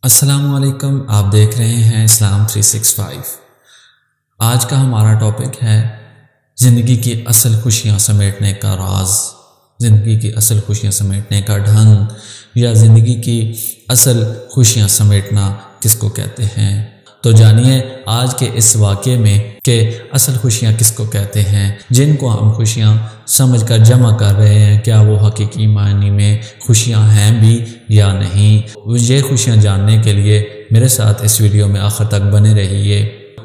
अस्सलाम वालेकुम। आप देख रहे हैं इस्लाम 365। आज का हमारा टॉपिक है ज़िंदगी की असल खुशियाँ समेटने का राज, ज़िंदगी की असल खुशियाँ समेटने का ढंग या ज़िंदगी की असल खुशियाँ समेटना किसको कहते हैं। तो जानिए आज के इस वाक़े में कि असल खुशियाँ किसको कहते हैं। जिनको हम खुशियाँ समझकर जमा कर रहे हैं, क्या वो हकीकी मायने में खुशियाँ हैं भी या नहीं। ये खुशियाँ जानने के लिए मेरे साथ इस वीडियो में आखिर तक बने रहिए।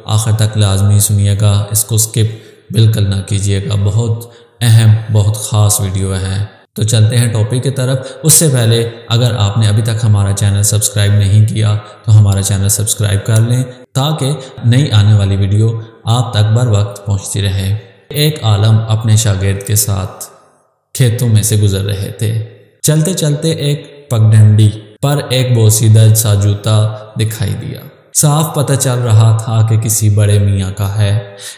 आखिर तक लाजमी सुनिएगा, इसको स्किप बिल्कुल ना कीजिएगा। बहुत अहम, बहुत ख़ास वीडियो है। तो चलते हैं टॉपिक की तरफ। उससे पहले अगर आपने अभी तक हमारा चैनल सब्सक्राइब नहीं किया तो हमारा चैनल सब्सक्राइब कर लें ताकि नई आने वाली वीडियो आप तक बर वक्त पहुँचती रहे। एक आलम अपने शागिर्द के साथ खेतों में से गुजर रहे थे। चलते चलते एक पगडंडी पर एक बोसीदा सा जूता दिखाई दिया। साफ पता चल रहा था कि किसी बड़े मियाँ का है।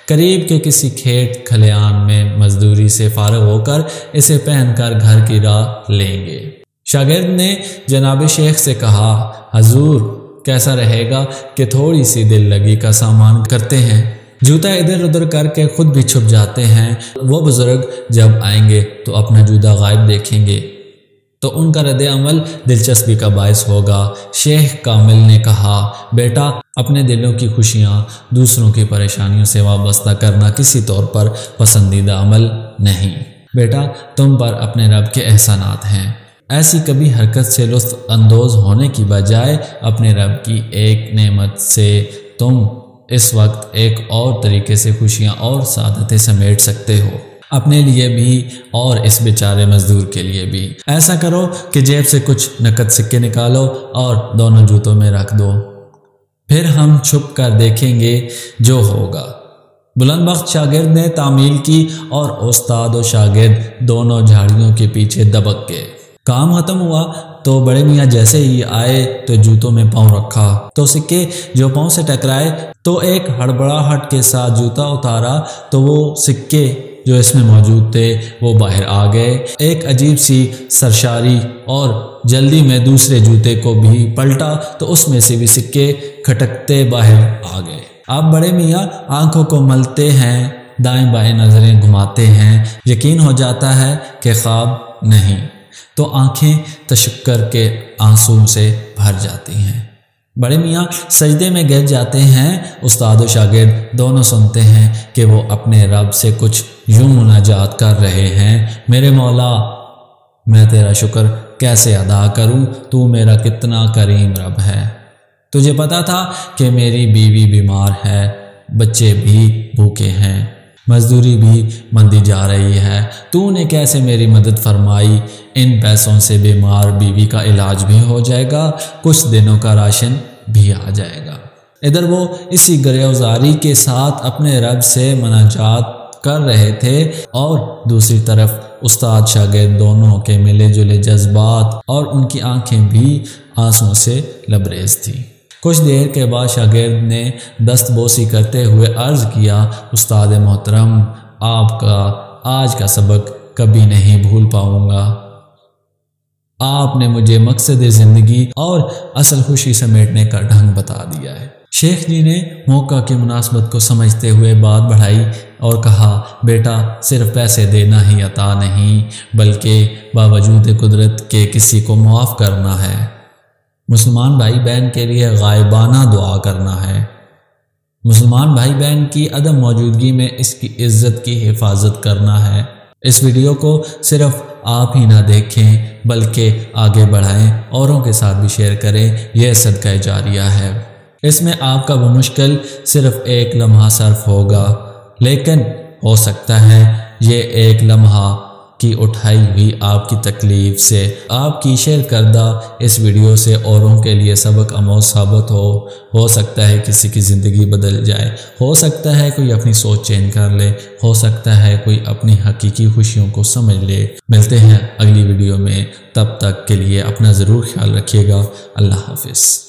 करीब के किसी खेत खलियान में मजदूरी से फारग होकर इसे पहनकर घर की राह लेंगे। शागिर्द ने जनाब शेख से कहा, हजूर कैसा रहेगा कि थोड़ी सी दिल लगी का सामान करते हैं। जूता इधर उधर करके खुद भी छुप जाते हैं। वो बुजुर्ग जब आएंगे तो अपना जूता गायब देखेंगे तो उनका रद्द अमल दिलचस्पी का बायस होगा। शेख कामिल ने कहा, बेटा अपने दिलों की खुशियाँ दूसरों की परेशानियों से वाबस्ता करना किसी तौर पर पसंदीदा अमल नहीं। बेटा तुम पर अपने रब के एहसानात हैं। ऐसी कभी हरकत से लुत्फ़ अंदोज होने की बजाय अपने रब की एक नेमत से तुम इस वक्त एक और तरीके से खुशियाँ और सादतें समेट सकते हो, अपने लिए भी और इस बेचारे मजदूर के लिए भी। ऐसा करो कि जेब से कुछ नकद सिक्के निकालो और दोनों जूतों में रख दो, फिर हम छुप कर देखेंगे जो होगा। बुलंदबख्त शागिर्द ने तामील की और उस्ताद और शागिर्द दोनों झाड़ियों के पीछे दबक गए। काम खत्म हुआ तो बड़े मियाँ जैसे ही आए तो जूतों में पाँव रखा तो सिक्के जो पाँव से टकराए तो एक हड़बड़ाहट के साथ जूता उतारा तो वो सिक्के जो इसमें मौजूद थे वो बाहर आ गए। एक अजीब सी सरशारी और जल्दी में दूसरे जूते को भी पलटा तो उसमें से भी सिक्के खटकते बाहर आ गए। अब बड़े मियाँ आंखों को मलते हैं, दाएं बाएं नज़रें घुमाते हैं। यकीन हो जाता है कि ख्वाब नहीं तो आंखें तशक्कर के आंसू से भर जाती हैं। बड़े मियाँ सजदे में गिर जाते हैं। उस्ताद और शागिर्द दोनों सुनते हैं कि वो अपने रब से कुछ यूं मुनाजात कर रहे हैं, मेरे मौला मैं तेरा शुक्र कैसे अदा करूं, तू मेरा कितना करीम रब है। तुझे पता था कि मेरी बीवी बीमार है, बच्चे भी भूखे हैं, मजदूरी भी मंदी जा रही है। तूने कैसे मेरी मदद फरमाई। इन पैसों से बीमार बीवी का इलाज भी हो जाएगा, कुछ दिनों का राशन भी आ जाएगा। इधर वो इसी गिरफ्तारी के साथ अपने रब से मुनाजात कर रहे थे और दूसरी तरफ उस्ताद शागिर्द दोनों के मिले जुले जज्बात और उनकी आंखें भी आंसुओं से लबरेज थी। कुछ देर के बाद शागिर्द ने दस्तबोसी करते हुए अर्ज़ किया, उस्ताद मोहतरम आपका आज का सबक कभी नहीं भूल पाऊँगा। आपने मुझे मकसद ज़िंदगी और असल खुशी समेटने का ढंग बता दिया है। शेख जी ने मौका की मुनासबत को समझते हुए बात बढ़ाई और कहा, बेटा सिर्फ पैसे देना ही अता नहीं बल्कि बावजूद कुदरत के किसी को मुआफ़ करना है। मुसलमान भाई बहन के लिए गायबाना दुआ करना है। मुसलमान भाई बहन की अदम मौजूदगी में इसकी इज्जत की हिफाजत करना है। इस वीडियो को सिर्फ आप ही ना देखें बल्कि आगे बढ़ाएं, औरों के साथ भी शेयर करें। यह सदका जारिया है। इसमें आपका वो मुश्किल सिर्फ एक लम्हा सर्फ होगा, लेकिन हो सकता है ये एक लम्हा की उठाई हुई आपकी तकलीफ से, आपकी शेयर करदा इस वीडियो से औरों के लिए सबक आमोज साबित हो सकता है किसी की ज़िंदगी बदल जाए, हो सकता है कोई अपनी सोच चेंज कर ले, हो सकता है कोई अपनी हकीकी खुशियों को समझ ले। मिलते हैं अगली वीडियो में, तब तक के लिए अपना ज़रूर ख्याल रखिएगा। अल्लाह हाफिज़।